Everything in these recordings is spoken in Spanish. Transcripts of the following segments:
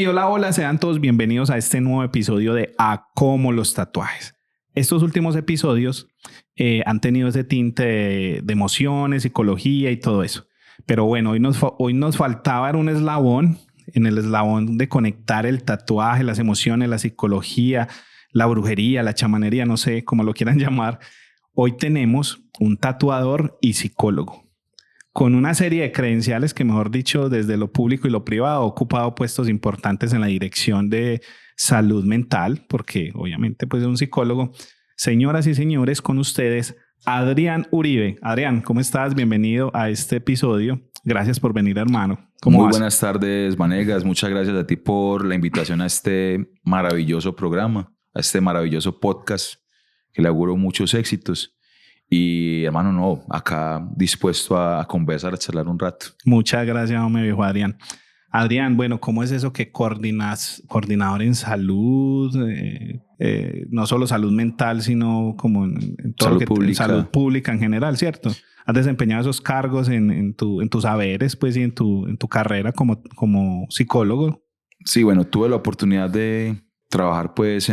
Hey, hola, hola, sean todos bienvenidos a este nuevo episodio de A Cómo los tatuajes. Estos últimos episodios han tenido ese tinte de emociones, psicología y todo eso. Pero bueno, hoy nos faltaba un eslabón, en el eslabón de conectar el tatuaje, las emociones, la psicología, la brujería, la chamanería, no sé cómo lo quieran llamar. Hoy tenemos un tatuador y psicólogo, con una serie de credenciales que, mejor dicho, desde lo público y lo privado ha ocupado puestos importantes en la dirección de salud mental, porque obviamente pues es un psicólogo. Señoras y señores, con ustedes, Adrián Uribe. Adrián, ¿cómo estás? Bienvenido a este episodio. Gracias por venir, hermano. ¿Cómo vas? Muy buenas tardes, Vanegas. Muchas gracias a ti por la invitación a este maravilloso programa, a este maravilloso podcast, que le auguro muchos éxitos. Y hermano, no, acá dispuesto a conversar, a charlar un rato. Muchas gracias, me viejo Adrián. Adrián, bueno, ¿cómo es eso que coordinador en salud? No solo salud mental, sino como en todo salud pública. Salud pública en general, ¿cierto? Has desempeñado esos cargos en tus saberes, pues, y en tu carrera como psicólogo. Sí, bueno, tuve la oportunidad de trabajar pues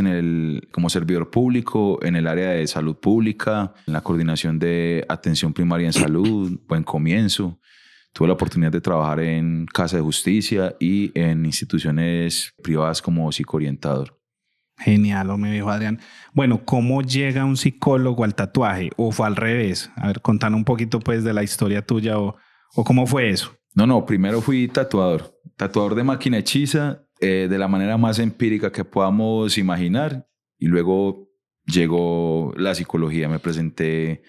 como servidor público en el área de salud pública, en la coordinación de atención primaria en salud, buen comienzo. Tuve la oportunidad de trabajar en Casa de Justicia y en instituciones privadas como psicoorientador. Genial, me dijo Adrián. Bueno, ¿cómo llega un psicólogo al tatuaje? ¿O fue al revés? A ver, contanos un poquito pues de la historia tuya o cómo fue eso. No, primero fui tatuador de máquina hechiza, de la manera más empírica que podamos imaginar, y luego llegó la psicología. Me presenté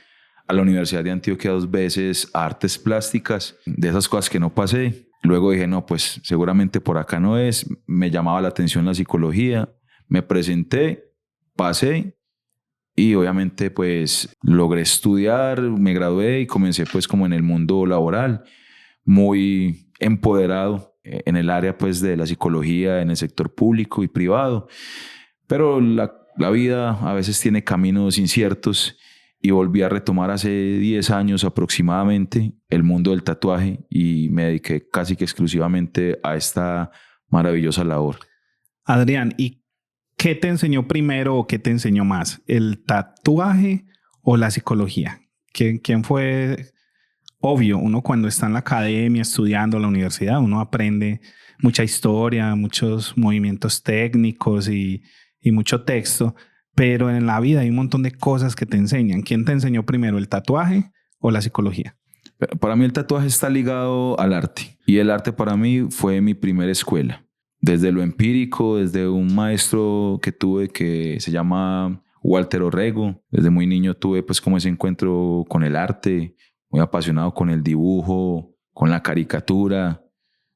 a la Universidad de Antioquia 2 veces a artes plásticas, de esas cosas que no pasé. Luego dije, no, pues seguramente por acá no es. Me llamaba la atención la psicología, me presenté, pasé y obviamente pues logré estudiar, me gradué y comencé pues como en el mundo laboral, muy empoderado en el área pues de la psicología, en el sector público y privado. Pero la vida a veces tiene caminos inciertos y volví a retomar hace 10 años aproximadamente el mundo del tatuaje y me dediqué casi que exclusivamente a esta maravillosa labor. Adrián, ¿y qué te enseñó primero o qué te enseñó más? ¿El tatuaje o la psicología? ¿Quién fue? Obvio, uno cuando está en la academia estudiando en la universidad, uno aprende mucha historia, muchos movimientos técnicos y mucho texto, pero en la vida hay un montón de cosas que te enseñan. ¿Quién te enseñó primero, el tatuaje o la psicología? Para mí el tatuaje está ligado al arte y el arte para mí fue mi primera escuela. Desde lo empírico, desde un maestro que tuve que se llama Walter Orrego. Desde muy niño tuve pues como ese encuentro con el arte, muy apasionado con el dibujo, con la caricatura,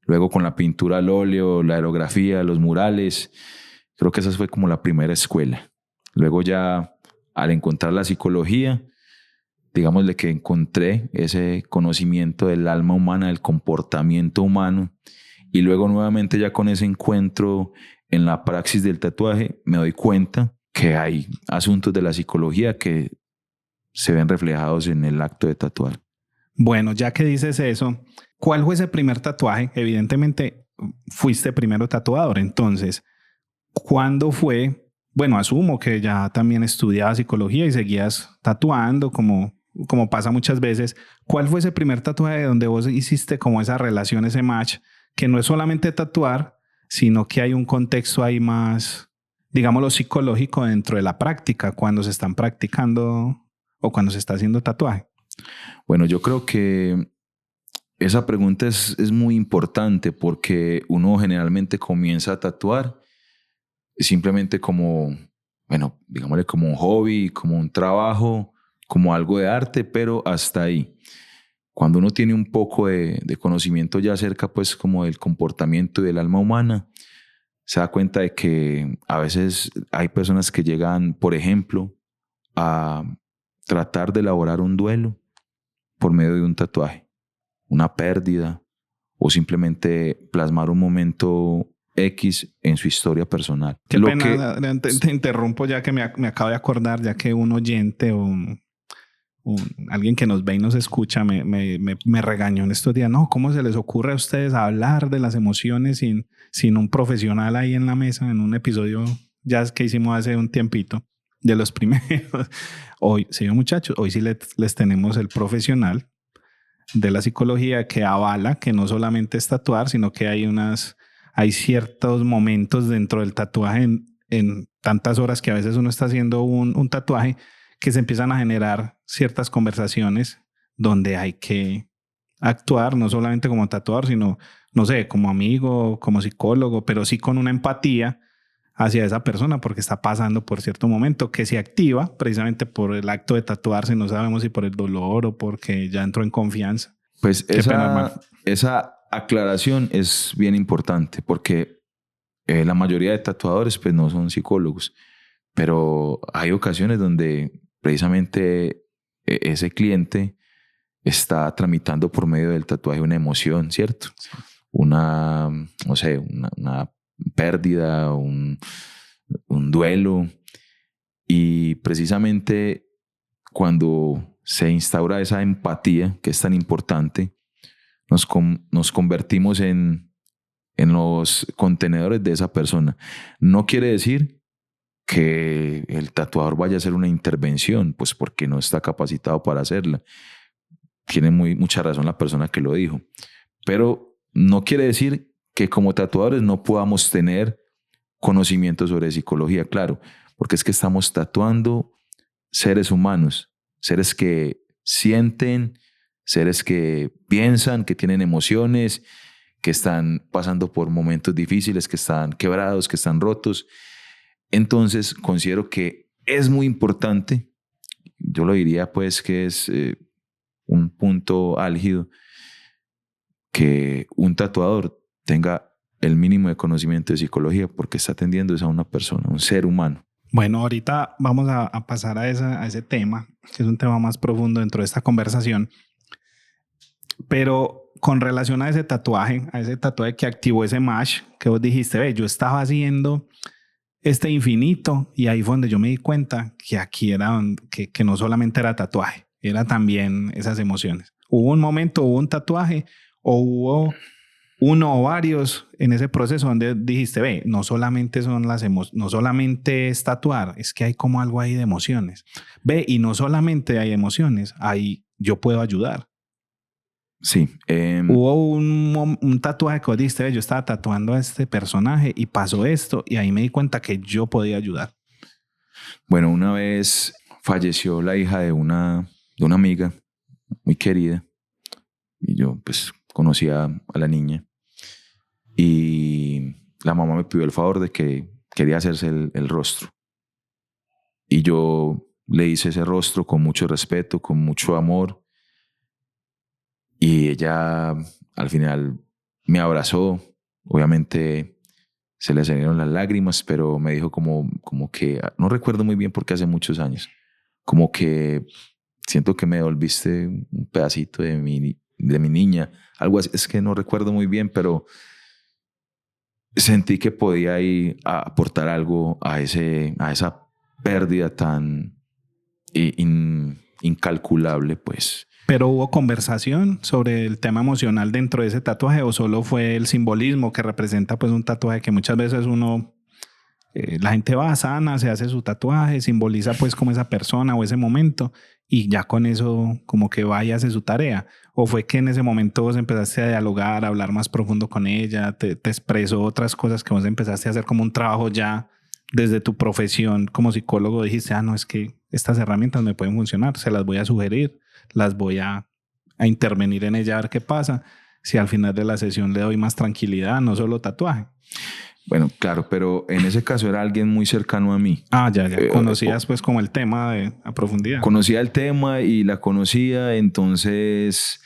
luego con la pintura al óleo, la aerografía, los murales. Creo que esa fue como la primera escuela. Luego ya al encontrar la psicología, digámosle que encontré ese conocimiento del alma humana, del comportamiento humano, y luego nuevamente ya con ese encuentro en la praxis del tatuaje me doy cuenta que hay asuntos de la psicología que se ven reflejados en el acto de tatuar. Bueno, ya que dices eso, ¿cuál fue ese primer tatuaje? Evidentemente fuiste primero tatuador, entonces, ¿cuándo fue? Bueno, asumo que ya también estudiabas psicología y seguías tatuando como pasa muchas veces. ¿Cuál fue ese primer tatuaje donde vos hiciste como esa relación, ese match, que no es solamente tatuar, sino que hay un contexto ahí más, digámoslo, psicológico dentro de la práctica, cuando se están practicando o cuando se está haciendo tatuaje? Bueno, yo creo que esa pregunta es muy importante porque uno generalmente comienza a tatuar simplemente como, bueno, digámosle como un hobby, como un trabajo, como algo de arte, pero hasta ahí. Cuando uno tiene un poco de conocimiento ya acerca pues como del comportamiento y del alma humana, se da cuenta de que a veces hay personas que llegan, por ejemplo, a tratar de elaborar un duelo por medio de un tatuaje, una pérdida o simplemente plasmar un momento X en su historia personal. Qué pena, te interrumpo ya que me acabo de acordar, ya que un oyente o alguien que nos ve y nos escucha me regañó en estos días. No, ¿cómo se les ocurre a ustedes hablar de las emociones sin un profesional ahí en la mesa en un episodio ya que hicimos hace un tiempito de los primeros? Hoy, sí, muchachos, hoy sí les tenemos el profesional de la psicología que avala que no solamente es tatuar, sino que hay ciertos momentos dentro del tatuaje en tantas horas que a veces uno está haciendo un tatuaje que se empiezan a generar ciertas conversaciones donde hay que actuar no solamente como tatuador, sino, no sé, como amigo, como psicólogo, pero sí con una empatía hacia esa persona porque está pasando por cierto momento que se activa precisamente por el acto de tatuarse, no sabemos si por el dolor o porque ya entró en confianza. Pues esa aclaración es bien importante porque la mayoría de tatuadores pues no son psicólogos, pero hay ocasiones donde precisamente ese cliente está tramitando por medio del tatuaje una emoción, ¿cierto? Una, no sé, una pérdida, un duelo. Y precisamente cuando se instaura esa empatía, que es tan importante, nos convertimos en los contenedores de esa persona. No quiere decir que el tatuador vaya a hacer una intervención, pues porque no está capacitado para hacerla. Tiene mucha razón la persona que lo dijo. Pero no quiere decir que como tatuadores no podamos tener conocimiento sobre psicología, claro, porque es que estamos tatuando seres humanos, seres que sienten, seres que piensan, que tienen emociones, que están pasando por momentos difíciles, que están quebrados, que están rotos. Entonces considero que es muy importante, yo lo diría pues que es un punto álgido, que un tatuador tenga el mínimo de conocimiento de psicología porque está atendiendo a una persona, un ser humano. Bueno, ahorita vamos a pasar a ese tema, que es un tema más profundo dentro de esta conversación. Pero con relación a ese tatuaje que activó ese match, que vos dijiste, ve, yo estaba haciendo este infinito y ahí fue donde yo me di cuenta que aquí era que no solamente era tatuaje, era también esas emociones. Hubo un momento, hubo un tatuaje o hubo uno o varios en ese proceso donde dijiste, ve, no solamente son las emociones, no solamente es tatuar, es que hay como algo ahí de emociones. Ve, y no solamente hay emociones, ahí yo puedo ayudar. Sí. Hubo un tatuaje que vos dijiste, ve, yo estaba tatuando a este personaje y pasó esto y ahí me di cuenta que yo podía ayudar. Bueno, una vez falleció la hija de una amiga muy querida y yo pues conocía a la niña y la mamá me pidió el favor de que quería hacerse el rostro y yo le hice ese rostro con mucho respeto, con mucho amor y ella al final me abrazó, obviamente se le salieron las lágrimas, pero me dijo como que, no recuerdo muy bien porque hace muchos años, como que siento que me devolviste un pedacito de mi niña, algo así, es que no recuerdo muy bien, pero sentí que podía ir a aportar algo a esa pérdida tan incalculable, pues. ¿Pero hubo conversación sobre el tema emocional dentro de ese tatuaje o solo fue el simbolismo que representa pues un tatuaje que muchas veces la gente va sana, se hace su tatuaje, simboliza pues como esa persona o ese momento y ya con eso como que va y hace su tarea? ¿O fue que en ese momento vos empezaste a dialogar, a hablar más profundo con ella, te expresó otras cosas que vos empezaste a hacer como un trabajo ya desde tu profesión como psicólogo? Dijiste, no, es que estas herramientas me pueden funcionar, se las voy a sugerir, las voy a intervenir en ella a ver qué pasa, si al final de la sesión le doy más tranquilidad, no solo tatuaje. Bueno, claro, pero en ese caso era alguien muy cercano a mí. Ya. Conocías pues como el tema a profundidad. Conocía el tema y la conocía, entonces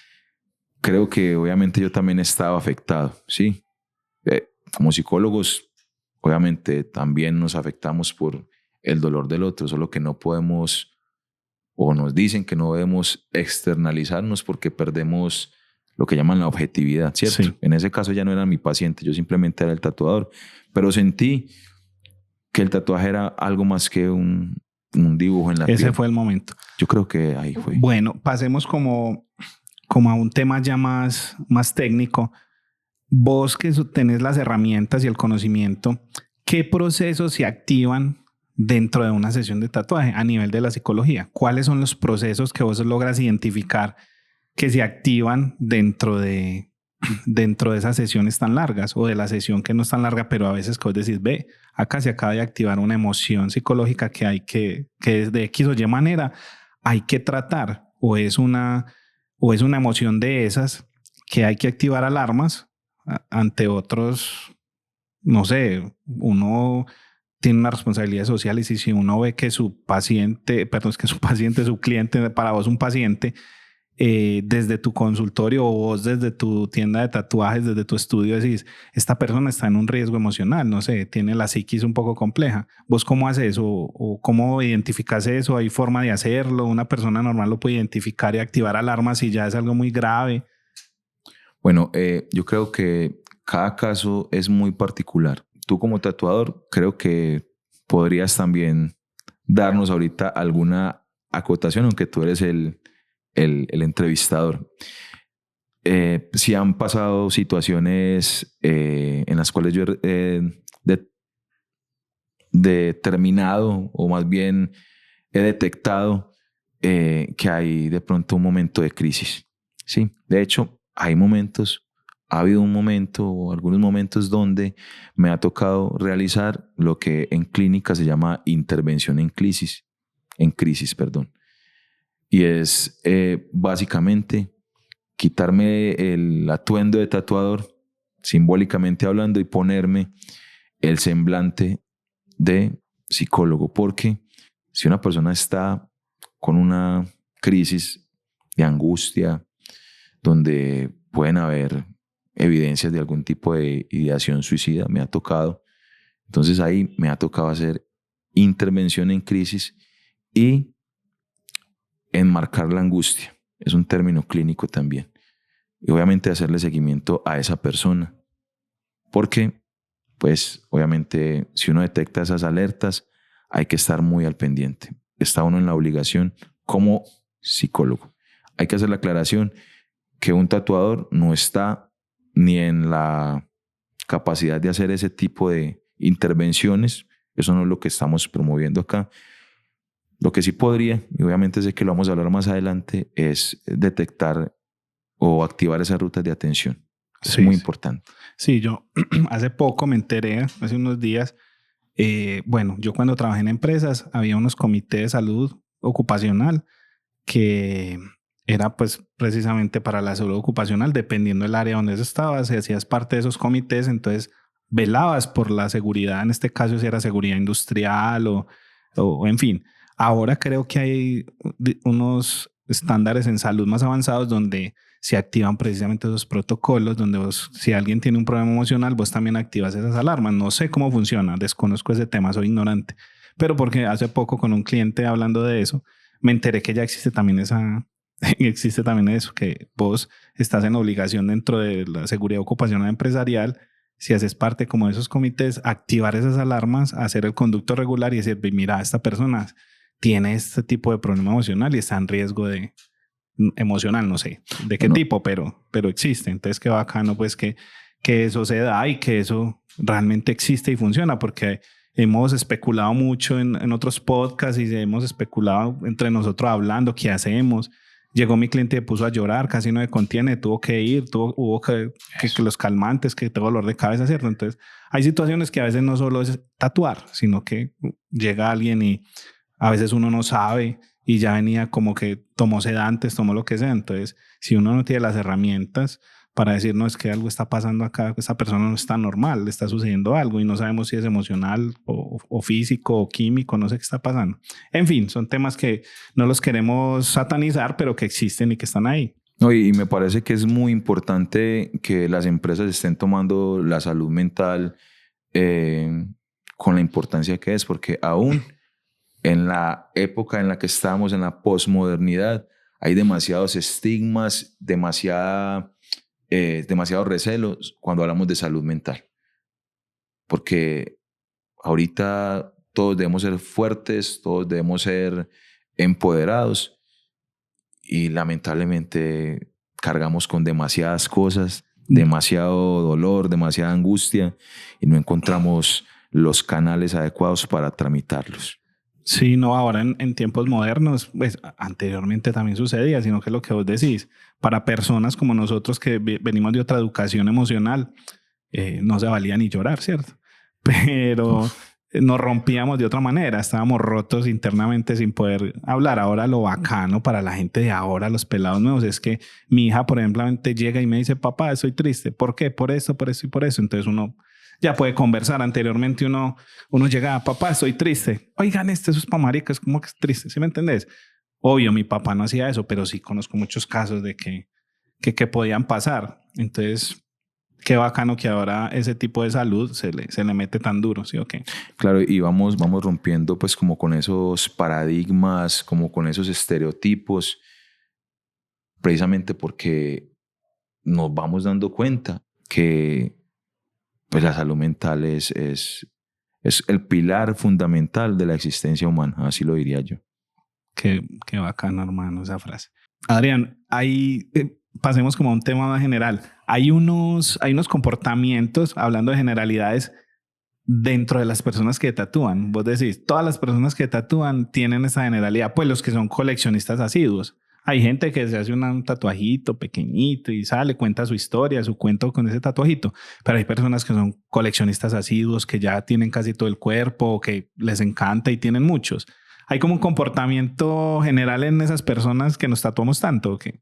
creo que obviamente yo también estaba afectado, ¿sí? Como psicólogos, obviamente también nos afectamos por el dolor del otro, solo que no podemos, o nos dicen que no debemos externalizarnos porque perdemos lo que llaman la objetividad, ¿cierto? Sí. En ese caso ya no era mi paciente, yo simplemente era el tatuador, pero sentí que el tatuaje era algo más que un un dibujo en la piel. Ese fue el momento. Yo creo que ahí fue. Bueno, pasemos como a un tema ya más técnico. Vos que tenés las herramientas y el conocimiento, ¿qué procesos se activan dentro de una sesión de tatuaje a nivel de la psicología? ¿Cuáles son los procesos que vos logras identificar que se activan dentro de esas sesiones tan largas, o de la sesión que no es tan larga, pero a veces que vos decís, ve, acá se acaba de activar una emoción psicológica que hay que de X o Y manera hay que tratar, o es una emoción de esas que hay que activar alarmas ante otros? No sé, uno tiene una responsabilidad social, y si uno ve que su cliente, para vos un paciente, desde tu consultorio o vos desde tu tienda de tatuajes, desde tu estudio, decís, esta persona está en un riesgo emocional, no sé, tiene la psiquis un poco compleja. ¿Vos cómo haces eso? ¿O cómo identificas eso? ¿Hay forma de hacerlo? ¿Una persona normal lo puede identificar y activar alarmas si ya es algo muy grave? Bueno, yo creo que cada caso es muy particular. Tú como tatuador creo que podrías también darnos ahorita alguna acotación, aunque tú eres el entrevistador. Si han pasado situaciones en las cuales yo he determinado, o más bien he detectado que hay de pronto un momento de crisis. Sí, de hecho, ha habido un momento o algunos momentos donde me ha tocado realizar lo que en clínica se llama intervención en crisis, perdón. Y es básicamente quitarme el atuendo de tatuador, simbólicamente hablando, y ponerme el semblante de psicólogo. Porque si una persona está con una crisis de angustia, donde pueden haber evidencias de algún tipo de ideación suicida, me ha tocado. Entonces ahí me ha tocado hacer intervención en crisis y enmarcar la angustia. Es un término clínico también. Y obviamente hacerle seguimiento a esa persona. Porque, pues, obviamente, si uno detecta esas alertas, hay que estar muy al pendiente. Está uno en la obligación como psicólogo. Hay que hacer la aclaración que un tatuador no está ni en la capacidad de hacer ese tipo de intervenciones. Eso no es lo que estamos promoviendo acá. Lo que sí podría, y obviamente sé que lo vamos a hablar más adelante, es detectar o activar esas rutas de atención. Es muy importante. Sí, yo hace poco me enteré, hace unos días, bueno, yo cuando trabajé en empresas había unos comités de salud ocupacional que era pues precisamente para la salud ocupacional, dependiendo del área donde estabas, si hacías parte de esos comités, entonces velabas por la seguridad, en este caso si era seguridad industrial o en fin. Ahora creo que hay unos estándares en salud más avanzados donde se activan precisamente esos protocolos, donde vos, si alguien tiene un problema emocional, vos también activas esas alarmas. No sé cómo funciona, desconozco ese tema, soy ignorante, pero porque hace poco con un cliente hablando de eso, me enteré que ya existe también existe también eso, que vos estás en obligación dentro de la seguridad ocupacional empresarial, si haces parte como de esos comités, activar esas alarmas, hacer el conducto regular y decir, mira, esta persona tiene este tipo de problema emocional y está en riesgo de emocional, no sé de qué tipo, pero existe. Entonces, qué bacano pues que eso se da y que eso realmente existe y funciona, porque hemos especulado mucho en otros podcasts y hemos especulado entre nosotros hablando qué hacemos. Llegó mi cliente y puso a llorar, casi no se contiene, tuvo que ir, hubo que los calmantes, que tengo dolor de cabeza, ¿cierto? Entonces, hay situaciones que a veces no solo es tatuar, sino que llega alguien y a veces uno no sabe y ya venía como que tomó sedantes, tomó lo que sea. Entonces, si uno no tiene las herramientas para decir, no, es que algo está pasando acá, esa persona no está normal, le está sucediendo algo y no sabemos si es emocional o físico o químico, no sé qué está pasando. En fin, son temas que no los queremos satanizar, pero que existen y que están ahí. No, y me parece que es muy importante que las empresas estén tomando la salud mental con la importancia que es, porque aún en la época en la que estamos, en la posmodernidad, hay demasiados estigmas, demasiados recelos cuando hablamos de salud mental. Porque ahorita todos debemos ser fuertes, todos debemos ser empoderados y lamentablemente cargamos con demasiadas cosas, demasiado dolor, demasiada angustia y no encontramos los canales adecuados para tramitarlos. Sí, no, ahora en tiempos modernos, pues anteriormente también sucedía, sino que lo que vos decís, para personas como nosotros que venimos de otra educación emocional, no se valía ni llorar, ¿cierto? Pero nos rompíamos de otra manera, estábamos rotos internamente sin poder hablar. Ahora lo bacano para la gente de ahora, los pelados nuevos, es que mi hija, por ejemplo, llega y me dice, papá, estoy triste. ¿Por qué? Por esto, por eso y por eso. Entonces uno ya puede conversar. Anteriormente uno llegaba, papá, estoy triste. Oigan, eso es para maricas, ¿cómo que es triste? ¿Sí me entendés? Obvio, mi papá no hacía eso, pero sí conozco muchos casos de que podían pasar. Entonces, qué bacano que ahora ese tipo de salud se le mete tan duro, ¿sí o qué? Claro, y vamos rompiendo pues como con esos paradigmas, como con esos estereotipos, precisamente porque nos vamos dando cuenta que pues la salud mental es el pilar fundamental de la existencia humana, así lo diría yo. Qué bacano, hermano, esa frase. Adrián, pasemos como a un tema más general. Hay unos comportamientos, hablando de generalidades, dentro de las personas que tatúan. Vos decís, todas las personas que tatúan tienen esa generalidad, pues los que son coleccionistas asiduos. Hay gente que se hace un tatuajito pequeñito y sale, cuenta su historia, su cuento con ese tatuajito. Pero hay personas que son coleccionistas asiduos, que ya tienen casi todo el cuerpo, que les encanta y tienen muchos. ¿Hay como un comportamiento general en esas personas que nos tatuamos tanto? ¿Okay?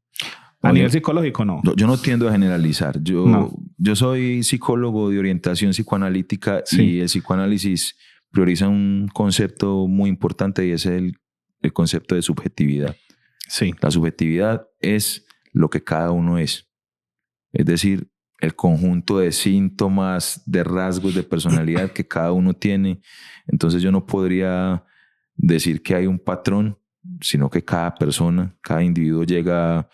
A nivel psicológico, no. Yo no tiendo a generalizar. Yo soy psicólogo de orientación psicoanalítica y el psicoanálisis prioriza un concepto muy importante y es el concepto de subjetividad. Sí. La subjetividad es lo que cada uno es. Es decir, el conjunto de síntomas, de rasgos de personalidad que cada uno tiene. Entonces yo no podría decir que hay un patrón, sino que cada persona, cada individuo llega,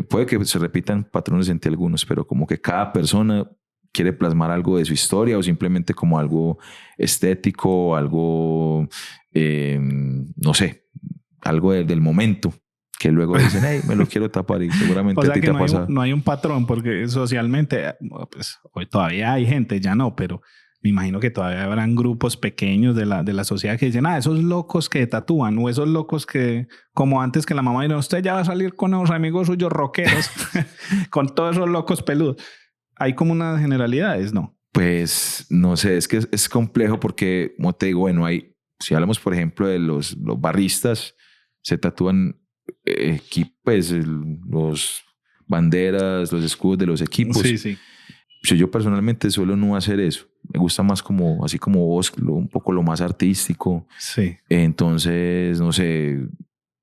puede que se repitan patrones entre algunos, pero como que cada persona quiere plasmar algo de su historia o simplemente como algo estético, algo, no sé, algo del momento, que luego dicen, hey, me lo quiero tapar y seguramente o sea a ti que te ha pasado. No hay un patrón, porque socialmente, pues hoy todavía hay gente, ya no, pero me imagino que todavía habrán grupos pequeños de la sociedad que dicen, esos locos que tatúan o esos locos que, como antes que la mamá dijo, usted ya va a salir con los amigos suyos rockeros, con todos esos locos peludos. Hay como unas generalidades, ¿no? Pues no sé, es que es complejo porque, como te digo, bueno, si hablamos por ejemplo de los barristas, se tatúan pues, los banderas, los escudos de los equipos. Sí, sí. Yo personalmente suelo no hacer eso. Me gusta más como, así como vos, un poco lo más artístico. Sí. Entonces, no sé,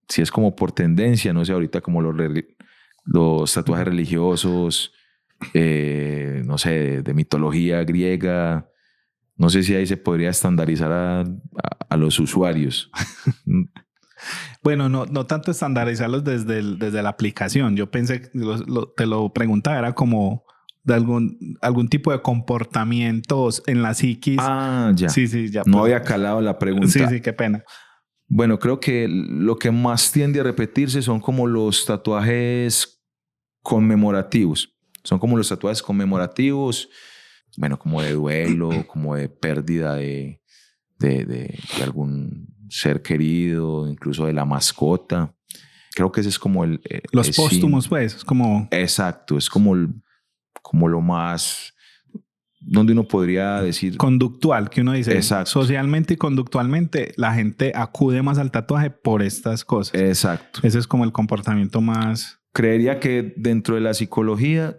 si es como por tendencia, no sé, ahorita como los tatuajes religiosos, no sé, de mitología griega. No sé si ahí se podría estandarizar a los usuarios. Bueno, no tanto estandarizarlos desde la aplicación. Yo pensé, te lo preguntaba, era como de algún tipo de comportamientos en la psiquis. Ah, ya. Sí, ya. No había calado la pregunta. Sí, qué pena. Bueno, creo que lo que más tiende a repetirse son como los tatuajes conmemorativos. Son como los tatuajes conmemorativos, bueno, como de duelo, como de pérdida de algún ser querido, incluso de la mascota. Creo que ese es como los póstumos, pues, es como... Exacto, es como lo más, donde uno podría decir... Conductual, que uno dice. Exacto. Socialmente y conductualmente, la gente acude más al tatuaje por estas cosas. Exacto. Ese es como el comportamiento más... Creería que dentro de la psicología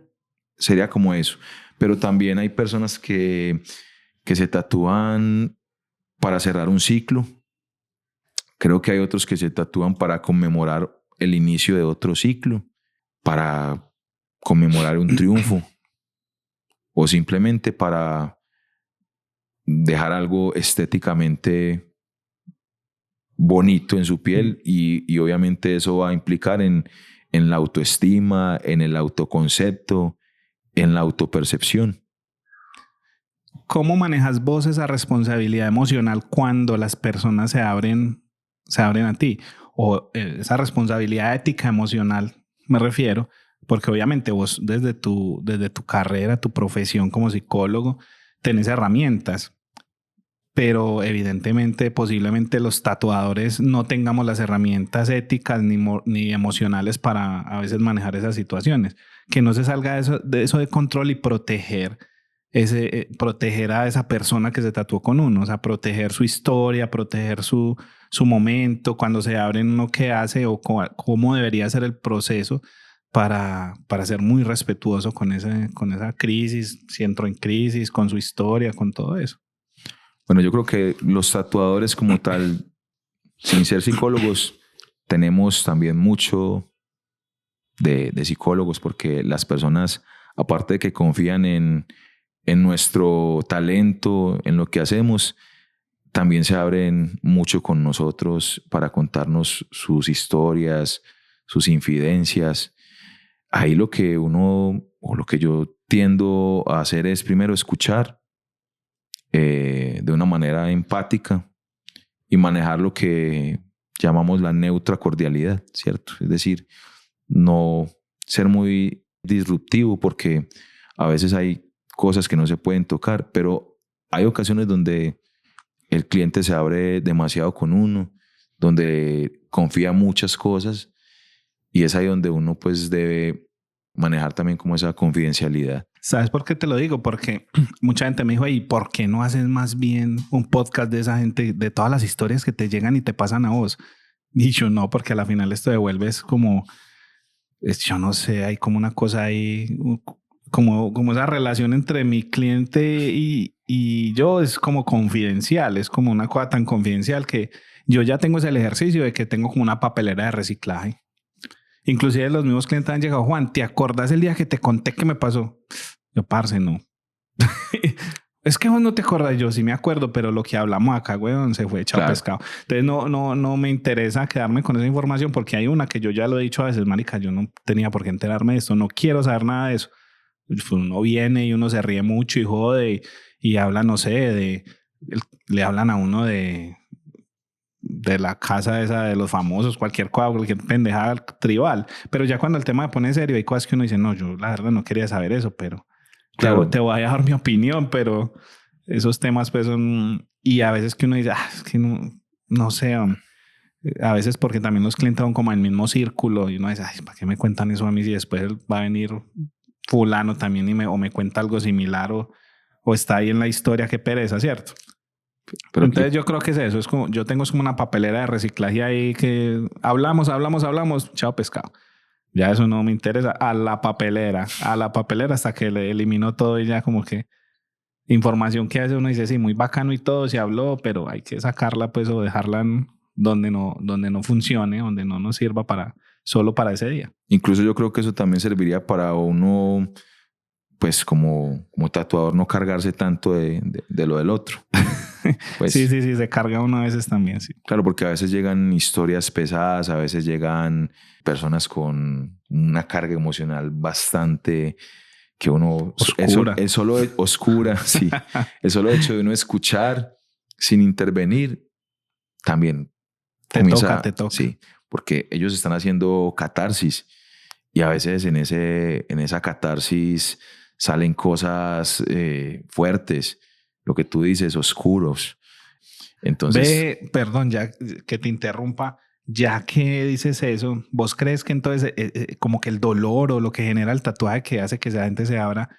sería como eso, pero también hay personas que se tatúan para cerrar un ciclo. Creo que hay otros que se tatúan para conmemorar el inicio de otro ciclo, para conmemorar un triunfo o simplemente para dejar algo estéticamente bonito en su piel y obviamente eso va a implicar en la autoestima, en el autoconcepto, en la autopercepción. ¿cómo manejas vos esa responsabilidad emocional cuando las personas se abren a ti? O esa responsabilidad ética emocional, me refiero, porque obviamente vos desde tu carrera, tu profesión como psicólogo, tenés herramientas, pero evidentemente posiblemente los tatuadores no tengamos las herramientas éticas ni emocionales para a veces manejar esas situaciones. Que no se salga de eso de control y proteger a esa persona que se tatuó con uno, o sea, proteger su historia, proteger su momento, cuando se abren uno qué hace o cómo debería ser el proceso para ser muy respetuoso con esa crisis, si entró en crisis, con su historia, con todo eso. Bueno, yo creo que los tatuadores como tal, sin ser psicólogos, tenemos también mucho de psicólogos, porque las personas, aparte de que confían en nuestro talento, en lo que hacemos, también se abren mucho con nosotros para contarnos sus historias, sus infidencias. Ahí lo que yo tiendo a hacer es primero escuchar de una manera empática y manejar lo que llamamos la neutra cordialidad, ¿cierto? Es decir, no ser muy disruptivo, porque a veces hay cosas que no se pueden tocar, pero hay ocasiones donde el cliente se abre demasiado con uno, donde confía muchas cosas, y es ahí donde uno pues debe manejar también como esa confidencialidad. ¿Sabes por qué te lo digo? Porque mucha gente me dijo, ¿y por qué no haces más bien un podcast de esa gente, de todas las historias que te llegan y te pasan a vos? Y yo no, porque a la final esto devuelves como, yo no sé, hay como una cosa ahí, como esa relación entre mi cliente y yo es como confidencial, es como una cosa tan confidencial que yo ya tengo ese ejercicio de que tengo como una papelera de reciclaje. Inclusive los mismos clientes han llegado, Juan, ¿te acordás el día que te conté que me pasó? Yo, parce, no. Es que vos no te acordás, yo sí me acuerdo, pero lo que hablamos acá, weón, se fue echado pescado. Entonces no me interesa quedarme con esa información, porque hay una que yo ya lo he dicho a veces, marica, yo no tenía por qué enterarme de esto, no quiero saber nada de eso. Pues uno viene y uno se ríe mucho y jode y habla, no sé, le hablan a uno de la casa esa de los famosos, cualquier pendejada tribal. Pero ya cuando el tema se pone serio, hay cosas que uno dice, no, yo la verdad no quería saber eso, pero claro, te voy a dejar mi opinión, pero esos temas pues son... Y a veces que uno dice, es que no sé, a veces porque también los clientes son como en el mismo círculo y uno dice, ¿para qué me cuentan eso a mí si después va a venir fulano también o me cuenta algo similar o está ahí en la historia? Qué pereza, ¿cierto? Pero entonces yo creo que es eso, es como yo tengo como una papelera de reciclaje ahí que hablamos, chao pescado. Ya eso no me interesa. A la papelera hasta que le eliminó todo y ya como que información que hace uno dice, sí, muy bacano y todo, se habló, pero hay que sacarla pues o dejarla donde no funcione, donde no nos sirva solo para ese día. Incluso yo creo que eso también serviría para uno, pues como tatuador, no cargarse tanto de lo del otro. Pues, sí, se carga uno a veces también, sí. Claro, porque a veces llegan historias pesadas, a veces llegan personas con una carga emocional bastante que uno... Oscura. Oscura, sí. El solo hecho de uno escuchar sin intervenir también te toca. Sí, porque ellos están haciendo catarsis y a veces en esa catarsis salen cosas fuertes, lo que tú dices, oscuros. Entonces, perdón, ya que te interrumpa, ya que dices eso, ¿vos crees que entonces como que el dolor o lo que genera el tatuaje que hace que esa gente se abra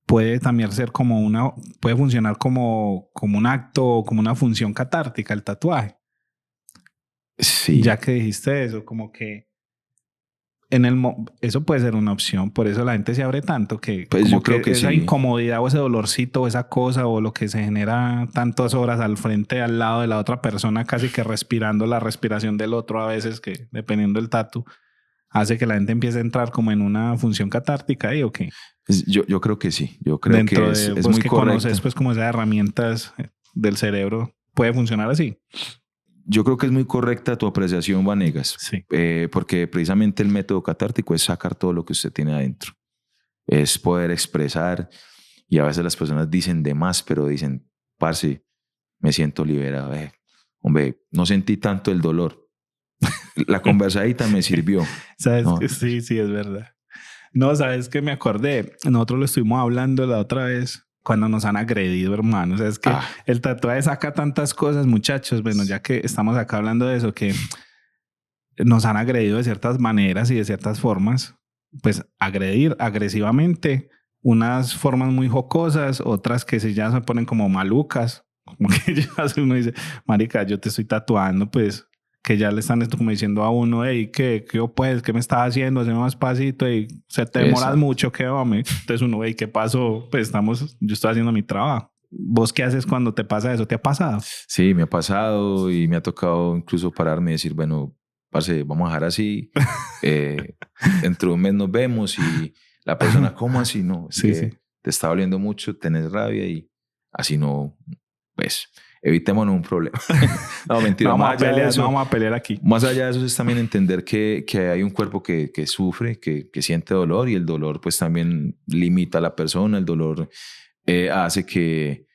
puede también ser puede funcionar como un acto o como una función catártica el tatuaje? Sí. Ya que dijiste eso, como que eso puede ser una opción, por eso la gente se abre tanto que pues como yo creo que esa sí. incomodidad o ese dolorcito o esa cosa o lo que se genera tantas horas al frente, al lado de la otra persona, casi que respirando la respiración del otro a veces, que dependiendo del tatu, hace que la gente empiece a entrar como en una función catártica ahí o qué. Yo creo que sí, yo creo dentro que de es vos muy que correcto. conoces pues como esas herramientas del cerebro, puede funcionar así. Yo creo que es muy correcta tu apreciación, Vanegas, sí. Porque precisamente el método catártico es sacar todo lo que usted tiene adentro, es poder expresar Y a veces las personas dicen de más, pero dicen, parce, me siento liberado. Hombre, no sentí tanto el dolor. La conversadita me sirvió. ¿Sabes No, que sí, es verdad. No, ¿sabes que me acordé? Nosotros lo estuvimos hablando la otra vez cuando nos han agredido, hermano. O sea, es que el tatuaje saca tantas cosas, muchachos. Bueno, ya que estamos acá hablando de eso, que nos han agredido de ciertas maneras y de ciertas formas. Pues agredir agresivamente. Unas formas muy jocosas, otras que ya se ponen como malucas. Como que ya uno dice, marica, yo te estoy tatuando, pues que ya le están esto como diciendo a uno, hey, ¿qué pues? ¿Qué me estás haciendo? Hazme más pasito y se te demoras mucho, ¿qué hombre? Entonces uno, hey, ¿qué pasó? Pues yo estoy haciendo mi trabajo. ¿Vos qué haces cuando te pasa eso? ¿Te ha pasado? Sí, me ha pasado y me ha tocado incluso pararme y decir, bueno, parce, vamos a dejar así. Dentro de un mes nos vemos y la persona, ¿cómo así? No, es que te está doliendo mucho, tenés rabia y así no, pues evitémonos un problema. No, mentira. No vamos a pelear aquí. Más allá de eso es también entender que hay un cuerpo que sufre, que siente dolor y el dolor pues también limita a la persona. El dolor hace que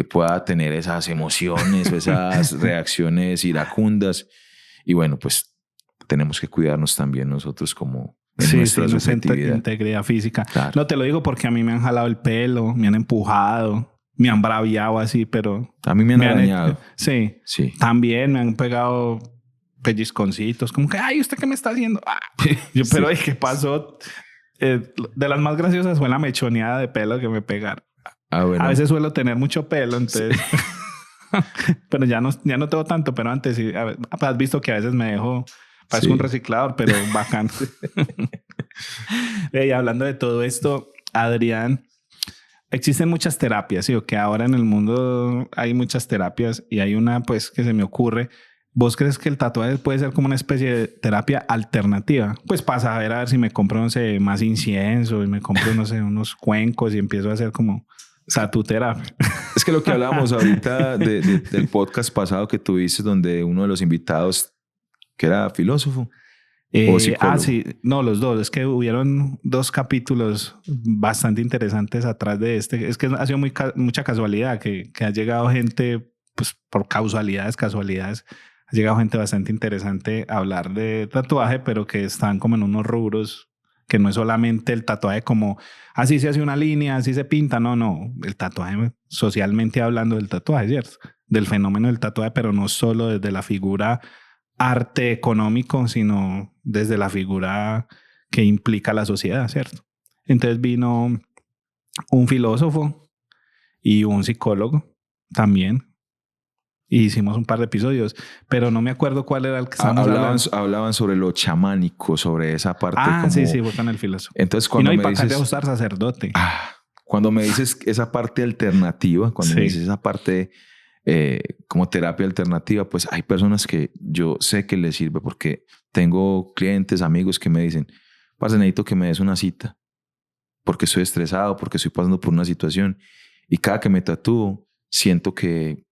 pueda tener esas emociones o esas reacciones iracundas. Y bueno, pues tenemos que cuidarnos también nosotros como en nuestra subjetividad. Integridad física. Claro. No, te lo digo porque a mí me han jalado el pelo, me han empujado, me han braviado así, pero... A mí me han arañado. Sí. También me han pegado pellizconcitos, como que, ay, ¿usted qué me está haciendo? Yo, pero, ¿qué pasó? De las más graciosas fue la mechoneada de pelo que me pegaron. Bueno. A veces suelo tener mucho pelo, entonces... pero ya no tengo tanto, pero antes sí. Has visto que a veces me dejo... Parezco un reciclador, pero bacán. Y hablando de todo esto, Adrián, existen muchas terapias, ¿sí? O que ahora en el mundo hay muchas terapias y hay una pues que se me ocurre. ¿Vos crees que el tatuaje puede ser como una especie de terapia alternativa? Pues para saber a ver si me compro, no sé, más incienso y me compro, no sé, unos cuencos y empiezo a hacer como tatuterapia. Es que lo que hablábamos ahorita del podcast pasado que tuviste donde uno de los invitados que era filósofo o psicólogo. Sí, no, los dos. Es que hubieron 2 capítulos bastante interesantes atrás de este. Es que ha sido mucha casualidad que ha llegado gente, pues por casualidades, ha llegado gente bastante interesante a hablar de tatuaje, pero que están como en unos rubros que no es solamente el tatuaje como así se hace una línea, así se pinta. No, el tatuaje socialmente hablando del tatuaje, ¿cierto? Del fenómeno del tatuaje, pero no solo desde la figura arte económico, sino desde la figura que implica la sociedad, ¿cierto? Entonces vino un filósofo y un psicólogo también. Y hicimos un par de episodios, pero no me acuerdo cuál era el que estábamos hablando. Hablaban sobre lo chamánico, sobre esa parte. Sí, fue con el filósofo. Entonces, cuando y no hay para qué ajustar sacerdote. Cuando me dices esa parte alternativa, cuando me dices esa parte como terapia alternativa, pues hay personas que yo sé que les sirve porque tengo clientes, amigos que me dicen, parce, necesito que me des una cita porque estoy estresado, porque estoy pasando por una situación y cada que me tatúo siento que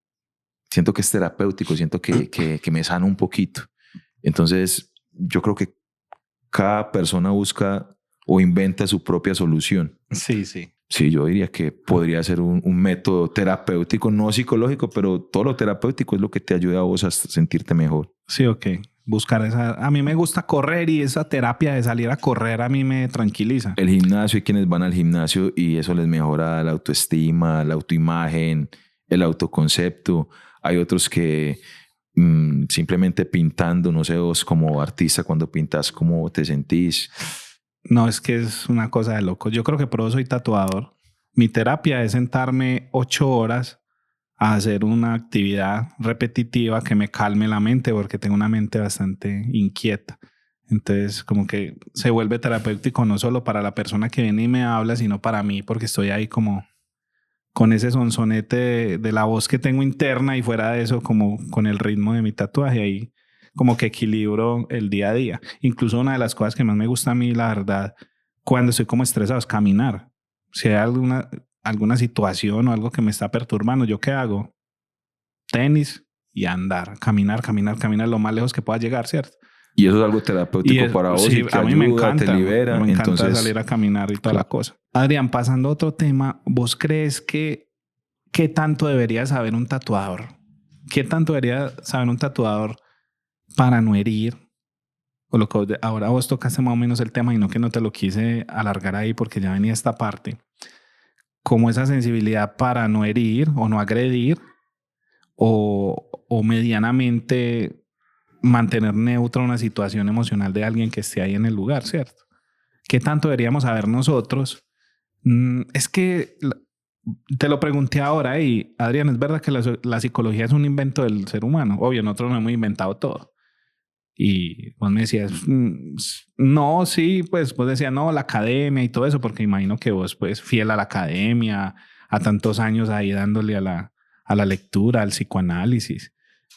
es terapéutico, siento que me sano un poquito. Entonces yo creo que cada persona busca o inventa su propia solución. Sí. Sí, yo diría que podría ser un método terapéutico, no psicológico, pero todo lo terapéutico es lo que te ayuda a vos a sentirte mejor. Sí, ok. Buscar esa... A mí me gusta correr y esa terapia de salir a correr a mí me tranquiliza. El gimnasio, hay quienes van al gimnasio y eso les mejora la autoestima, la autoimagen, el autoconcepto. Hay otros que simplemente pintando, no sé, vos como artista cuando pintas, ¿cómo te sentís? No, es que es una cosa de loco. Yo creo que por eso soy tatuador. Mi terapia es sentarme 8 horas a hacer una actividad repetitiva que me calme la mente porque tengo una mente bastante inquieta. Entonces, como que se vuelve terapéutico no solo para la persona que viene y me habla, sino para mí porque estoy ahí como con ese sonsonete de la voz que tengo interna y fuera de eso como con el ritmo de mi tatuaje ahí. Como que equilibro el día a día. Incluso una de las cosas que más me gusta a mí, la verdad, cuando estoy como estresado es caminar. Si hay alguna situación o algo que me está perturbando, ¿yo qué hago? Tenis y andar. Caminar lo más lejos que pueda llegar, ¿cierto? Y eso es algo terapéutico para vos y te ayuda, te libera. Me encanta salir a caminar y toda la cosa. Adrián, pasando a otro tema, ¿vos crees que qué tanto debería saber un tatuador? ¿Qué tanto debería saber un tatuador para no herir? O lo que ahora vos tocaste más o menos el tema y no que no te lo quise alargar ahí porque ya venía esta parte. Como esa sensibilidad para no herir o no agredir o medianamente mantener neutra una situación emocional de alguien que esté ahí en el lugar, ¿cierto? ¿Qué tanto deberíamos saber nosotros? Es que te lo pregunté ahora y Adrián, ¿es verdad que la psicología es un invento del ser humano? Obvio, nosotros no hemos inventado todo. Y vos me decías, no, sí, pues vos decías, no, la academia y todo eso, porque imagino que vos, pues, fiel a la academia, a tantos años ahí dándole a la lectura, al psicoanálisis.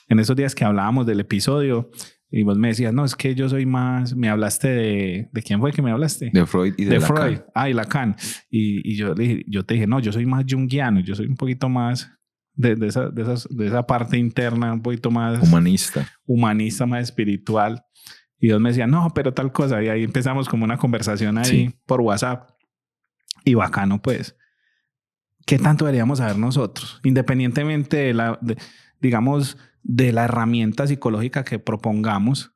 En esos días que hablábamos del episodio, y vos me decías, no, es que yo soy más, me hablaste ¿de quién fue que me hablaste? De Freud y de Lacan. Freud, y Lacan. Y yo te dije, no, yo soy más junguiano, yo soy un poquito más de esa parte interna, un poquito más humanista, más espiritual. Y Dios me decía, no, pero tal cosa. Y ahí empezamos como una conversación ahí por WhatsApp. Y bacano, pues. ¿Qué tanto deberíamos saber nosotros? Independientemente digamos, de la herramienta psicológica que propongamos.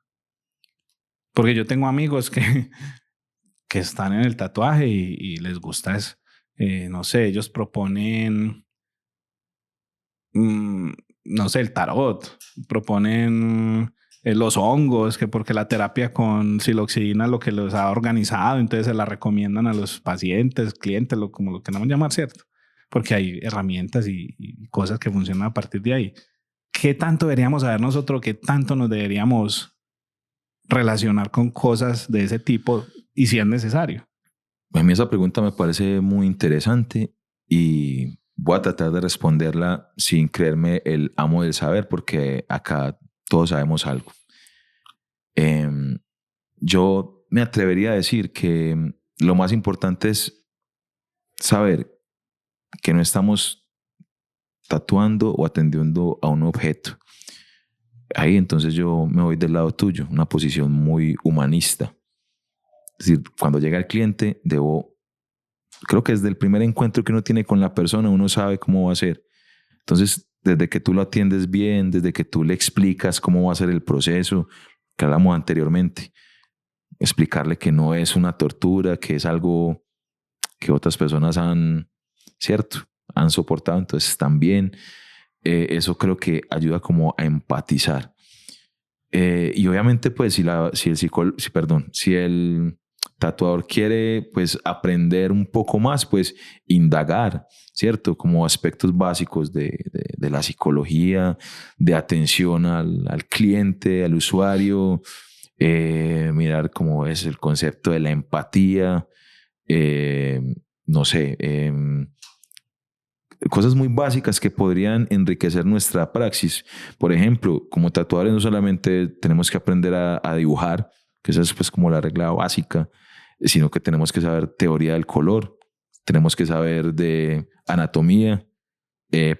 Porque yo tengo amigos que están en el tatuaje y les gusta no sé, ellos proponen no sé, el tarot, proponen los hongos, que porque la terapia con psiloxidina lo que los ha organizado, entonces se la recomiendan a los pacientes, clientes, como lo queramos llamar, ¿cierto? Porque hay herramientas y cosas que funcionan a partir de ahí. ¿Qué tanto deberíamos saber nosotros? ¿Qué tanto nos deberíamos relacionar con cosas de ese tipo y si es necesario? A mí esa pregunta me parece muy interesante y voy a tratar de responderla sin creerme el amo del saber, porque acá todos sabemos algo. Yo me atrevería a decir que lo más importante es saber que no estamos tatuando o atendiendo a un objeto. Ahí entonces yo me voy del lado tuyo, una posición muy humanista. Es decir, cuando llega el cliente, creo que desde el primer encuentro que uno tiene con la persona, uno sabe cómo va a ser. Entonces, desde que tú lo atiendes bien, desde que tú le explicas cómo va a ser el proceso, que hablamos anteriormente, explicarle que no es una tortura, que es algo que otras personas han soportado, entonces también eso creo que ayuda como a empatizar. Y obviamente, pues, si el tatuador quiere, pues, aprender un poco más, pues, indagar, ¿cierto? Como aspectos básicos de la psicología, de atención al cliente, al usuario, mirar cómo es el concepto de la empatía, no sé, cosas muy básicas que podrían enriquecer nuestra praxis. Por ejemplo, como tatuadores no solamente tenemos que aprender a dibujar, que esa es pues como la regla básica, sino que tenemos que saber teoría del color, tenemos que saber de anatomía,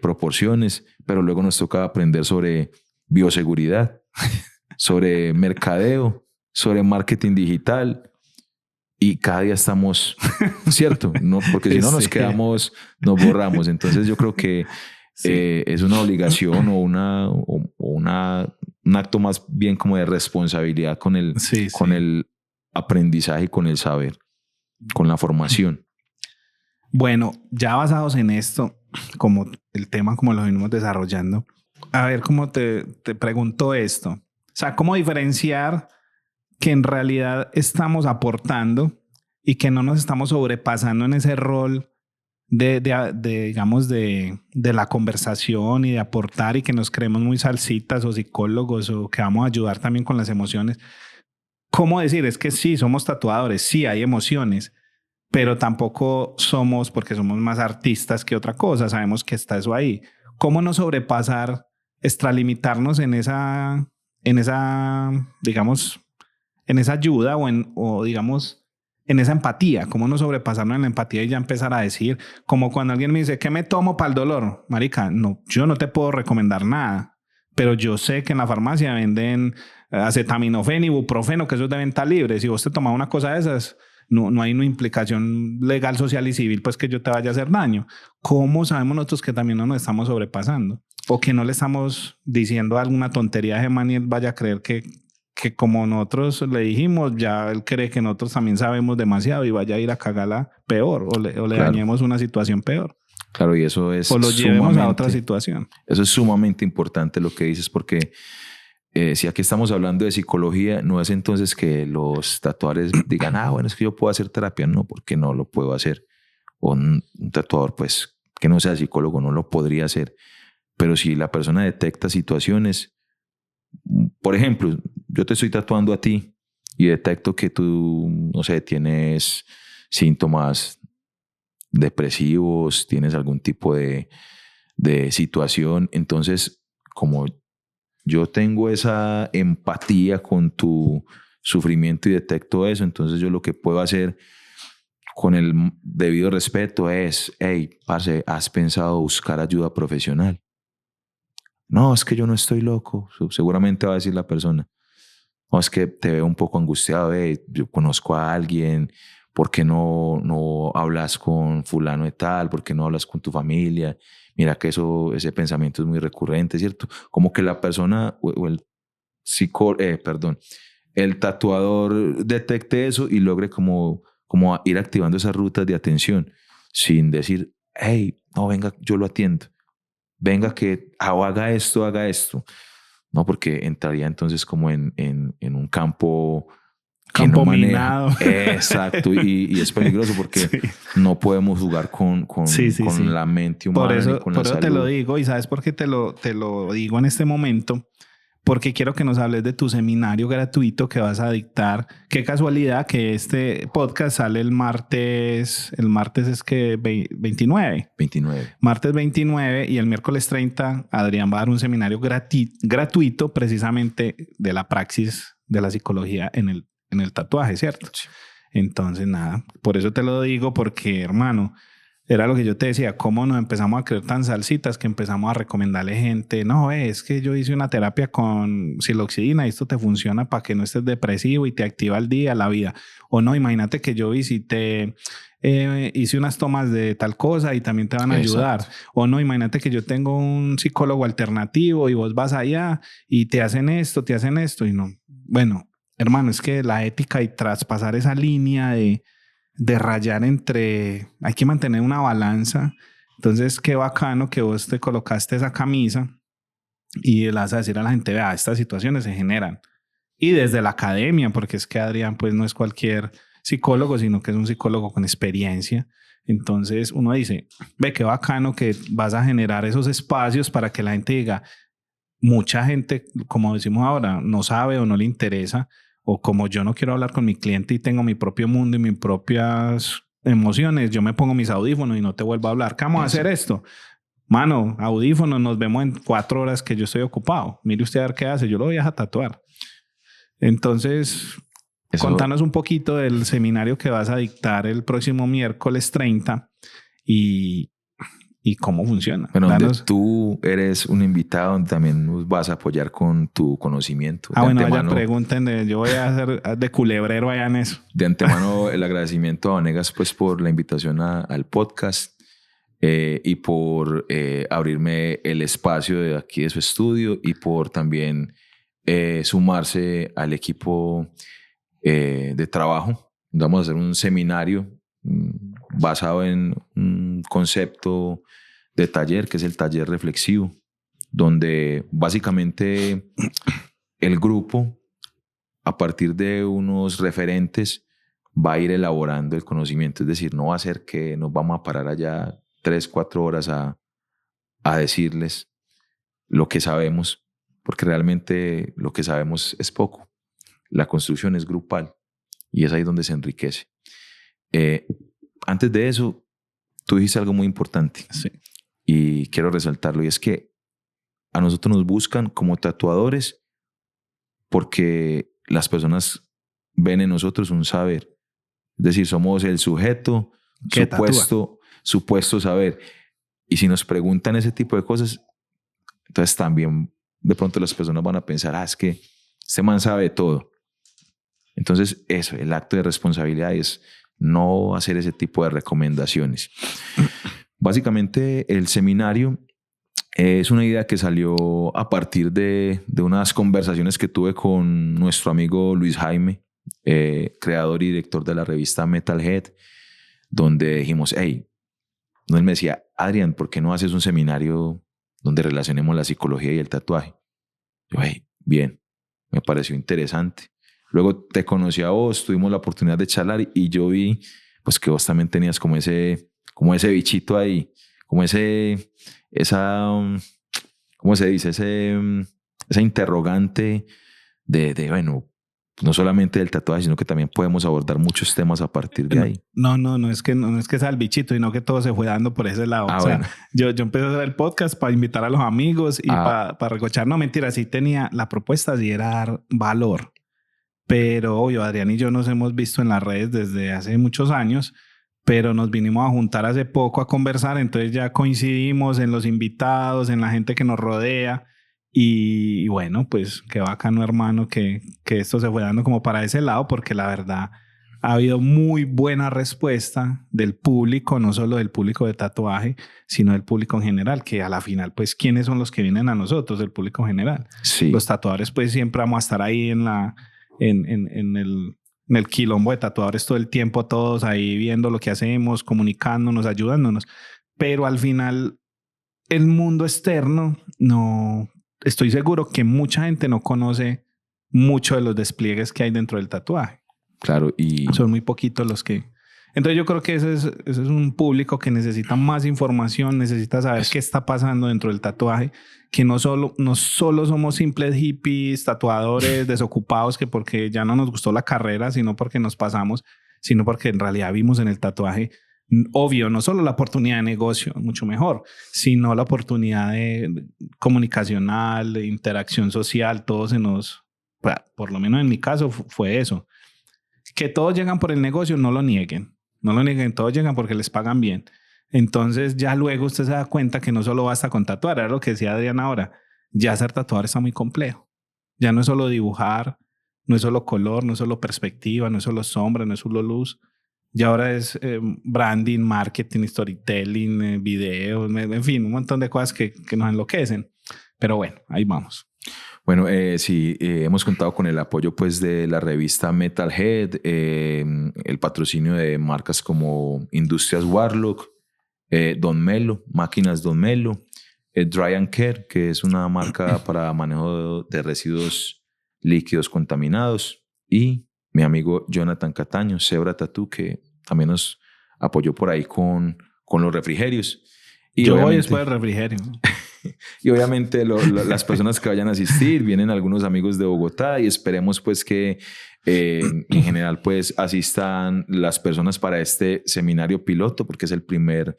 proporciones, pero luego nos toca aprender sobre bioseguridad, sobre mercadeo, sobre marketing digital. Y cada día estamos, ¿cierto? No, porque si no nos quedamos, nos borramos. Entonces yo creo que es una obligación o un acto más bien como de responsabilidad con el aprendizaje y con el saber, con la formación. Bueno, ya basados en esto, como el tema como lo venimos desarrollando, a ver cómo te pregunto esto. O sea, ¿cómo diferenciar que en realidad estamos aportando y que no nos estamos sobrepasando en ese rol digamos, de la conversación y de aportar y que nos creemos muy salsitas o psicólogos o que vamos a ayudar también con las emociones? ¿Cómo decir? Es que sí, somos tatuadores, sí hay emociones, pero tampoco somos, porque somos más artistas que otra cosa, sabemos que está eso ahí. ¿Cómo no sobrepasar, extralimitarnos en esa, digamos, en esa ayuda o digamos, en esa empatía? ¿Cómo no sobrepasarnos en la empatía y ya empezar a decir, como cuando alguien me dice, ¿qué me tomo para el dolor? Marica, no, yo no te puedo recomendar nada, pero yo sé que en la farmacia venden acetaminofén, ibuprofeno, que eso es de venta libre. Si vos te tomas una cosa de esas, no hay una implicación legal, social y civil, pues que yo te vaya a hacer daño. ¿Cómo sabemos nosotros que también no nos estamos sobrepasando? O que no le estamos diciendo alguna tontería a ese man y él vaya a creer que como nosotros le dijimos, ya él cree que nosotros también sabemos demasiado y vaya a ir a cagarla peor o le Claro. dañemos una situación peor. Claro, y eso es O lo llevemos a otra situación. Eso es sumamente importante lo que dices, porque si aquí estamos hablando de psicología, no es entonces que los tatuadores digan, bueno, es que yo puedo hacer terapia. No, porque no lo puedo hacer. O un tatuador, pues, que no sea psicólogo, no lo podría hacer. Pero si la persona detecta situaciones, por ejemplo, yo te estoy tatuando a ti y detecto que tú, no sé, tienes síntomas depresivos, tienes algún tipo de situación, entonces como yo tengo esa empatía con tu sufrimiento y detecto eso, entonces yo lo que puedo hacer con el debido respeto es, hey, parce, ¿has pensado buscar ayuda profesional? No, es que yo no estoy loco, seguramente va a decir la persona. No, es que te veo un poco angustiado, yo conozco a alguien, ¿por qué no hablas con fulano de tal? ¿Por qué no hablas con tu familia? Mira que ese pensamiento es muy recurrente, ¿cierto? Como que la persona o el el tatuador detecte eso y logre como ir activando esas rutas de atención sin decir, hey, no, venga, yo lo atiendo. Venga que haga esto, haga esto. No, porque entraría entonces como en un campo que Campo no maneja. minado. Exacto, y es peligroso porque Sí. no podemos jugar con Sí. la mente Por humana ni eso, con la salud. te lo digo, y ¿sabes por qué te lo digo en este momento? Porque quiero que nos hables de tu seminario gratuito que vas a dictar. Qué casualidad que este podcast sale el martes es que 29. 29. Martes 29 y el miércoles 30 Adrián va a dar un seminario gratuito precisamente de la praxis de la psicología en el tatuaje, ¿cierto? Sí. Entonces, nada, por eso te lo digo, porque, hermano, era lo que yo te decía, cómo nos empezamos a creer tan salsitas que empezamos a recomendarle gente, no, es que yo hice una terapia con siloxidina y esto te funciona para que no estés depresivo y te activa el día, la vida. O no, imagínate que yo visité, hice unas tomas de tal cosa y también te van a ayudar. O no, imagínate que yo tengo un psicólogo alternativo y vos vas allá y te hacen esto y no. Bueno, hermano, es que la ética y traspasar esa línea de rayar entre, hay que mantener una balanza. Entonces, qué bacano que vos te colocaste esa camisa y le vas a decir a la gente, vea, estas situaciones se generan. Y desde la academia, porque es que Adrián pues no es cualquier psicólogo, sino que es un psicólogo con experiencia. Entonces uno dice, ve, qué bacano que vas a generar esos espacios para que la gente diga, mucha gente, como decimos ahora, no sabe o no le interesa, o como yo no quiero hablar con mi cliente y tengo mi propio mundo y mis propias emociones, yo me pongo mis audífonos y no te vuelvo a hablar. ¿Qué vamos a hacer esto? Mano, audífonos, nos vemos en 4 horas que yo estoy ocupado. Mire usted a ver qué hace, yo lo voy a tatuar. Entonces, contanos un poquito del seminario que vas a dictar el próximo miércoles 30 y cómo funciona. Bueno, donde tú eres un invitado, donde también nos vas a apoyar con tu conocimiento. Bueno, vaya pregunten, yo voy a hacer de culebrero allá en eso. De antemano, el agradecimiento a Vanegas pues por la invitación al podcast y por abrirme el espacio de aquí de su estudio y por también sumarse al equipo de trabajo. Vamos a hacer un seminario basado en un concepto de taller, que es el taller reflexivo, donde básicamente el grupo, a partir de unos referentes, va a ir elaborando el conocimiento. Es decir, no va a ser que nos vamos a parar allá 3-4 horas a decirles lo que sabemos, porque realmente lo que sabemos es poco. La construcción es grupal y es ahí donde se enriquece. Antes de eso, tú dijiste algo muy importante. Sí. Y quiero resaltarlo, y es que a nosotros nos buscan como tatuadores porque las personas ven en nosotros un saber. Es decir, somos el sujeto, supuesto saber. Y si nos preguntan ese tipo de cosas, entonces también de pronto las personas van a pensar, es que este man sabe todo. Entonces, eso, el acto de responsabilidad es no hacer ese tipo de recomendaciones. Básicamente, el seminario es una idea que salió a partir de unas conversaciones que tuve con nuestro amigo Luis Jaime, creador y director de la revista Metalhead, donde dijimos, hey, él me decía, Adrián, ¿por qué no haces un seminario donde relacionemos la psicología y el tatuaje? Yo, hey, bien, me pareció interesante. Luego te conocí a vos, tuvimos la oportunidad de charlar y yo vi pues que vos también tenías como ese bichito ahí, como ¿cómo se dice? Esa interrogante de, bueno, no solamente del tatuaje, sino que también podemos abordar muchos temas a partir de ahí. No es que sea el bichito, sino que todo se fue dando por ese lado. O sea, bueno. yo empecé a hacer el podcast para invitar a los amigos y para recochar. No, mentira, sí tenía la propuesta, sí era dar valor. Pero obvio, Adrián y yo nos hemos visto en las redes desde hace muchos años, pero nos vinimos a juntar hace poco a conversar, entonces ya coincidimos en los invitados, en la gente que nos rodea. Y bueno, pues qué bacano, hermano, que esto se fue dando como para ese lado, porque la verdad ha habido muy buena respuesta del público, no solo del público de tatuaje, sino del público en general, que a la final, pues, ¿quiénes son los que vienen a nosotros? El público en general. Sí. Los tatuadores, pues, siempre vamos a estar ahí en el quilombo de tatuadores todo el tiempo, todos ahí viendo lo que hacemos, comunicándonos, ayudándonos. Pero al final, el mundo externo no... Estoy seguro que mucha gente no conoce mucho de los despliegues que hay dentro del tatuaje. Claro, y... Son muy poquitos los que... Entonces yo creo que ese es un público que necesita más información, necesita saber qué está pasando dentro del tatuaje, que no solo somos simples hippies, tatuadores desocupados, que porque ya no nos gustó la carrera, sino porque nos pasamos, sino porque en realidad vimos en el tatuaje, obvio, no solo la oportunidad de negocio, mucho mejor, sino la oportunidad de comunicacional, de interacción social, todo se nos... Por lo menos en mi caso fue eso. Que todos llegan por el negocio, no lo nieguen, todos llegan porque les pagan bien. Entonces ya luego usted se da cuenta que no solo basta con tatuar, era lo que decía Adrián ahora, ya ser tatuador está muy complejo. Ya no es solo dibujar, no es solo color, no es solo perspectiva, no es solo sombra, no es solo luz. Ya ahora es branding, marketing, storytelling, videos, en fin, un montón de cosas que nos enloquecen. Pero bueno, ahí vamos. Bueno, sí, hemos contado con el apoyo pues de la revista Metalhead, el patrocinio de marcas como Industrias Warlock, Don Melo, Máquinas Don Melo, Dry and Care, que es una marca para manejo de residuos líquidos contaminados, y mi amigo Jonathan Cataño, Zebra Tattoo, que también nos apoyó por ahí con los refrigerios. Y yo voy después del refrigerio. Y obviamente las personas que vayan a asistir, vienen algunos amigos de Bogotá y esperemos pues que en general pues asistan las personas para este seminario piloto, porque es el primer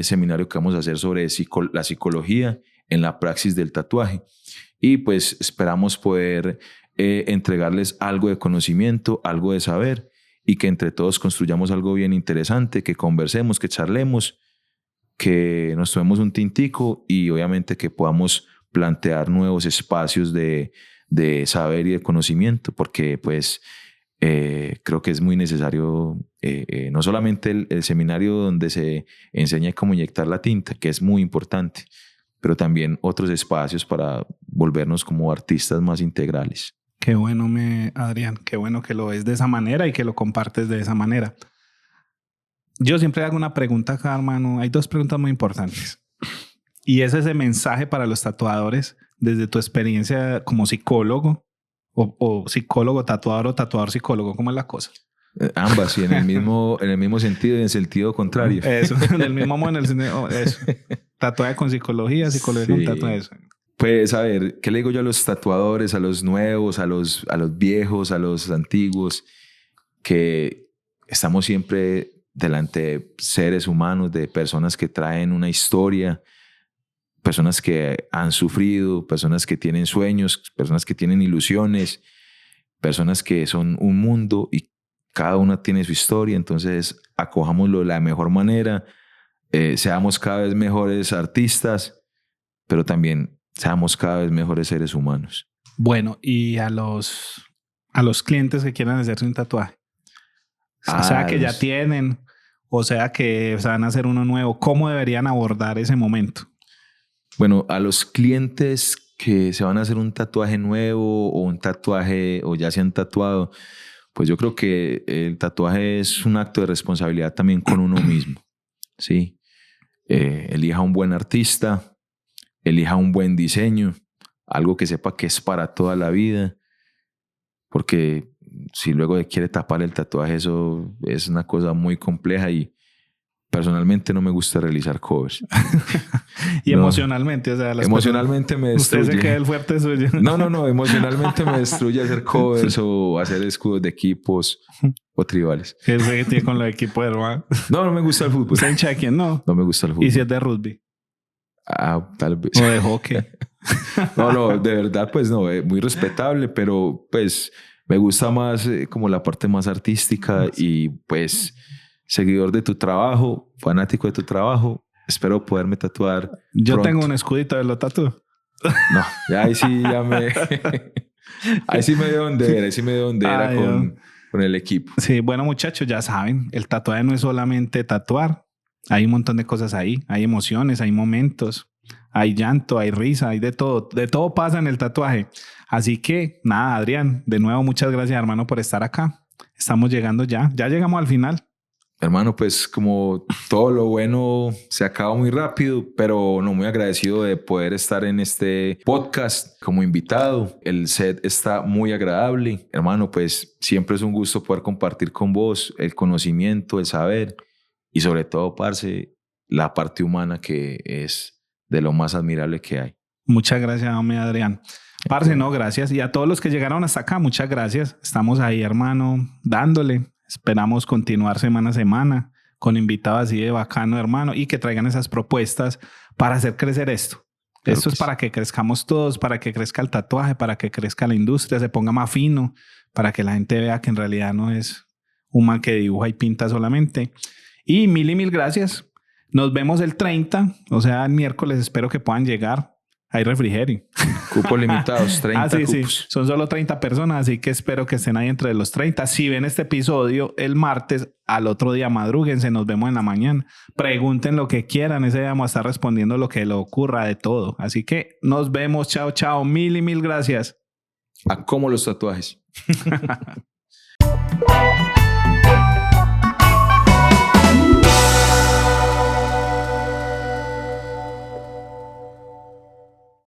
seminario que vamos a hacer sobre la psicología en la praxis del tatuaje. Y pues esperamos poder entregarles algo de conocimiento, algo de saber, y que entre todos construyamos algo bien interesante, que conversemos, que charlemos, que nos tomemos un tintico y obviamente que podamos plantear nuevos espacios de saber y de conocimiento, porque pues creo que es muy necesario no solamente el seminario donde se enseña cómo inyectar la tinta, que es muy importante, pero también otros espacios para volvernos como artistas más integrales. Qué bueno, Adrián, qué bueno que lo ves de esa manera y que lo compartes de esa manera. Yo siempre hago una pregunta acá, hermano. Hay dos preguntas muy importantes. Y es ese mensaje para los tatuadores desde tu experiencia como psicólogo o psicólogo tatuador o tatuador psicólogo. ¿Cómo es la cosa? Ambas, sí, en el mismo sentido y en el sentido contrario. Eso, en el mismo modo, en el sentido, eso. Tatuaje con psicología, psicología sí. Con tatuaje. Eso. Pues a ver, ¿qué le digo yo a los tatuadores, a los nuevos, a los viejos, a los antiguos? Que estamos siempre delante de seres humanos, de personas que traen una historia, personas que han sufrido, personas que tienen sueños, personas que tienen ilusiones, personas que son un mundo y cada una tiene su historia. Entonces acojámoslo de la mejor manera, seamos cada vez mejores artistas, pero también seamos cada vez mejores seres humanos. Bueno, y a los a los clientes que quieran hacerse un tatuaje? O sea, que ya tienen, o sea, que se van a hacer uno nuevo. ¿Cómo deberían abordar ese momento? Bueno, a los clientes que se van a hacer un tatuaje nuevo o un tatuaje o ya se han tatuado, pues yo creo que el tatuaje es un acto de responsabilidad también con uno mismo, ¿sí? Elija un buen artista, elija un buen diseño, algo que sepa que es para toda la vida, porque si luego quiere tapar el tatuaje, eso es una cosa muy compleja y personalmente no me gusta realizar covers. Y no, emocionalmente, o sea, emocionalmente me destruye. Usted se queda el fuerte suyo. No, emocionalmente me destruye hacer covers o hacer escudos de equipos o tribales. ¿Qué es que tiene con los equipos, hermano? No me gusta el fútbol. ¿Usted hincha de quién? No me gusta el fútbol. ¿Y si es de rugby? Tal vez. ¿O de hockey? No, de verdad, pues no, muy respetable, pero pues me gusta más como la parte más artística y pues seguidor de tu trabajo, fanático de tu trabajo. Espero poderme tatuar. Yo pronto. Tengo un escudito de lo tatúo. No, ahí sí ya me... ahí sí me dio donde era, con el equipo. Sí, bueno, muchachos, ya saben, el tatuaje no es solamente tatuar. Hay un montón de cosas ahí. Hay emociones, hay momentos, hay llanto, hay risa, hay de todo. De todo pasa en el tatuaje. Así que, nada, Adrián, de nuevo, muchas gracias, hermano, por estar acá. Estamos llegando ya. Ya llegamos al final. Hermano, pues como todo lo bueno se acaba muy rápido, pero no, muy agradecido de poder estar en este podcast como invitado. El set está muy agradable. Hermano, pues siempre es un gusto poder compartir con vos el conocimiento, el saber y sobre todo, parce, la parte humana que es de lo más admirable que hay. Muchas gracias, hombre, Adrián. Parce, no, gracias. Y a todos los que llegaron hasta acá, muchas gracias. Estamos ahí, hermano, dándole. Esperamos continuar semana a semana con invitados así de bacano, hermano, y que traigan esas propuestas para hacer crecer esto. Claro, esto es para que crezcamos todos, para que crezca el tatuaje, para que crezca la industria, se ponga más fino, para que la gente vea que en realidad no es un man que dibuja y pinta solamente. Y mil gracias. Nos vemos el 30, o sea, el miércoles. Espero que puedan llegar. Hay refrigerio. Cupos limitados, 30 sí, cupos. Sí. Son solo 30 personas, así que espero que estén ahí entre los 30. Si ven este episodio el martes, al otro día madrúguense, nos vemos en la mañana. Pregunten lo que quieran, ese día vamos a estar respondiendo lo que le ocurra de todo. Así que nos vemos, chao. Mil gracias. A cómo los tatuajes.